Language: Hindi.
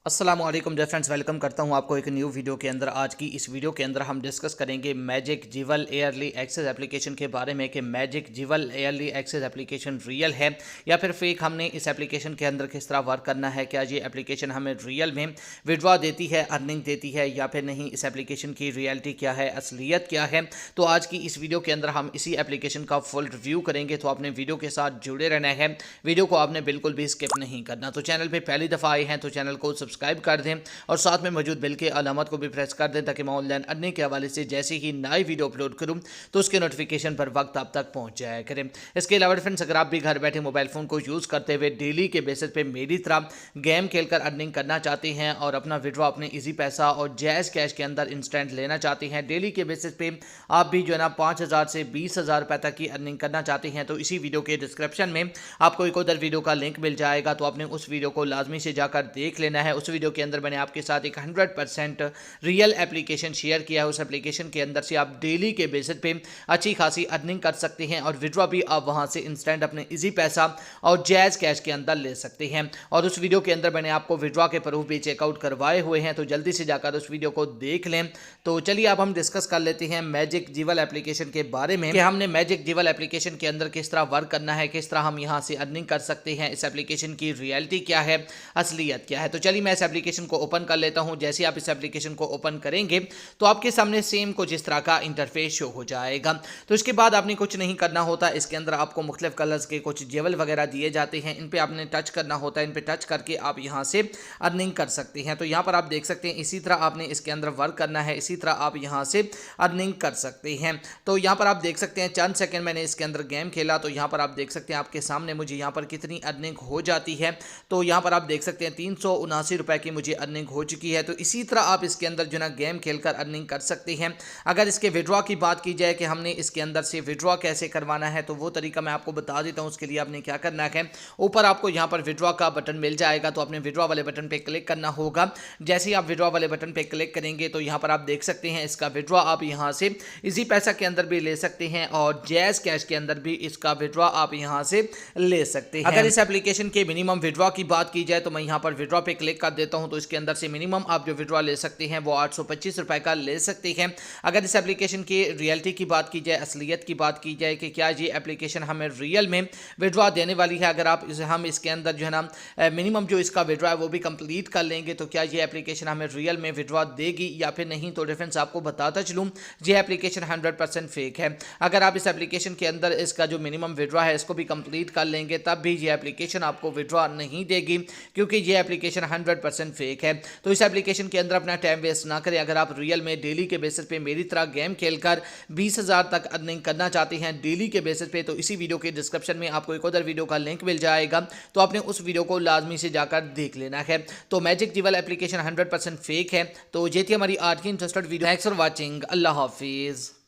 अस्सलाम वालेकुम डियर फ्रेंड्स, वेलकम करता हूं आपको एक न्यू वीडियो के अंदर। आज की इस वीडियो के अंदर हम डिस्कस करेंगे magic jewel early access application के बारे में कि magic jewel early access application real है या फिर फेक। हमने इस एप्लीकेशन के अंदर किस तरह वर्क करना है, क्या ये एप्लीकेशन हमें रियल में विड्रॉ देती है, अर्निंग देती है या फिर नहीं, इस एप्लीकेशन की रियलिटी क्या है, असलियत क्या है। तो आज की इस वीडियो के अंदर हम इसी एप्लीकेशन का फुल रिव्यू करेंगे, तो आपने वीडियो के साथ जुड़े रहना है, वीडियो को आपने बिल्कुल भी स्किप नहीं करना। तो चैनल पर पहली दफ़ा आए हैं तो चैनल को सब्सक्राइब कर दें और साथ में मौजूद बेल के अलामत को भी प्रेस कर दें ताकि मैं ऑनलाइन अर्निंग के हवाले से जैसे ही नई वीडियो अपलोड करूं तो उसके नोटिफिकेशन पर वक्त आप तक पहुंच जाया करें। इसके अलावा फ्रेंड्स, अगर आप भी घर बैठे मोबाइल फ़ोन को यूज़ करते हुए डेली के बेसिस पे मेरी तरह गेम खेलकर अर्निंग करना चाहते हैं और अपना विड्रॉ अपने ईजी पैसा और जैज़ कैश के अंदर इंस्टेंट लेना चाहते हैं, डेली के बेसिस पे आप भी जो है ना 5,000 से 20,000 रुपये तक की अर्निंग करना चाहते हैं, तो इसी वीडियो के डिस्क्रिप्शन में आपको एक उधर वीडियो का लिंक मिल जाएगा। तो आपने उस वीडियो को लाजमी से जाकर देख लेना है। उस वीडियो के अंदर मैंने आपके साथ एक 100% रियल एप्लीकेशन शेयर किया है। उस एप्लीकेशन के अंदर से आप डेली के बेसिस पे अच्छी खासी अर्निंग कर सकते हैं और विड्रॉ भी आप वहां से इंस्टेंट अपने इजी पैसा और जैज कैश के अंदर ले सकते हैं। और उस वीडियो के अंदर मैंने आपको विड्रॉ के प्रूफ भी चेकआउट करवाए हुए हैं, तो जल्दी से जाकर उस वीडियो को देख लें। तो चलिए अब हम डिस्कस कर लेते हैं मैजिक जीवल एप्लीकेशन के बारे में कि हमने मैजिक जीवल एप्लीकेशन के अंदर किस तरह वर्क करना है, किस तरह हम यहां से अर्निंग कर सकते हैं, इस एप्लीकेशन की रियलिटी क्या है, असलियत क्या है। तो चलिए मैं इस एप्लीकेशन को ओपन कर लेता हूं। जैसे आप इस एप्लीकेशन को ओपन करेंगे तो आपके सामने सेम कुछ इस तरह का इंटरफेस शो हो जाएगा। तो इसके बाद आपने कुछ नहीं करना होता। इसके अंदर आपको मुख्तलिफ कलर्स के कुछ जेवल वगैरह दिए जाते हैं, इन पे आपने टच करना होता है। इन पे टच करके आप यहां से अर्निंग कर सकते हैं। तो यहां पर आप देख सकते हैं इसी तरह आपने इसके अंदर वर्क करना है, इसी तरह आप यहां से अर्निंग कर सकते हैं। तो यहां पर आप देख सकते हैं चंद सेकंड मैंने इसके अंदर गेम खेला, तो यहां पर आप देख सकते हैं आपके सामने मुझे यहां पर कितनी अर्निंग हो जाती है। तो यहां पर आप देख सकते हैं 379 रुपए की मुझे अर्निंग हो चुकी है। तो इसी तरह आप इसके अंदर जो ना गेम खेलकर अर्निंग कर सकते हैं। अगर इसके विड्रॉ की बात की जाए कि हमने इसके अंदर से विड्रॉ कैसे करवाना है, तो वो तरीका मैं आपको बता देता हूं। उसके लिए आपने क्या करना है, ऊपर आपको यहां पर विड्रॉ का बटन मिल जाएगा, तो आपने विड्रॉ वाले बटन पे क्लिक करना होगा। जैसे ही आप विड्रॉ वाले बटन पे क्लिक करेंगे तो यहां पर आप देख सकते हैं इसका विड्रॉ आप यहां से इजी पैसा के अंदर भी ले सकते हैं और जैज कैश के अंदर भी इसका विड्रॉ आप यहां से ले सकते हैं। अगर इस एप्लीकेशन के मिनिमम विड्रॉ की बात की जाए तो मैं यहां पर विड्रॉ पे क्लिक कर देता हूं, तो इसके अंदर से मिनिमम आप जो विड्रॉ ले सकते हैं वो 825 रुपए का ले सकते हैं। अगर इस एप्लीकेशन की रियलिटी की बात की जाए, असलियत की बात की जाए कि क्या ये एप्लीकेशन हमें रियल में विड्रॉ देने वाली है, अगर आप हम इसके अंदर जो है ना मिनिमम जो इसका विड्रॉ है वो भी कंप्लीट कर लेंगे तो क्या ये एप्लीकेशन हमें रियल में विड्रॉ देगी या फिर नहीं। तो डिफरेंस आपको बताता चलूँ, ये एप्लीकेशन 100% फेक है। अगर आप इस एप्लीकेशन के अंदर इसका जो मिनिमम विड्रॉ है इसको भी कंप्लीट कर लेंगे तब भी ये एप्लीकेशन आपको विड्रॉ नहीं देगी, क्योंकि ये एप्लीकेशन 100% फेक है। तो इस एप्लीकेशन के अंदर अपना टाइम वेस्ट ना करें। अगर आप रियल में डेली के बेसिस पे मेरी तरह गेम खेलकर 20,000 तक अर्निंग करना चाहते हैं डेली के बेसिस पे, तो इसी वीडियो के डिस्क्रिप्शन में आपको एक उधर वीडियो का लिंक मिल जाएगा, तो आपने उस वीडियो को लाजमी से जाकर देख लेना है। तो मैजिक जीवल एप्लीकेशन 100% फेक है। तो ये थी हमारी आज की interested video. Thanks for watching. अल्लाह हाफिज़।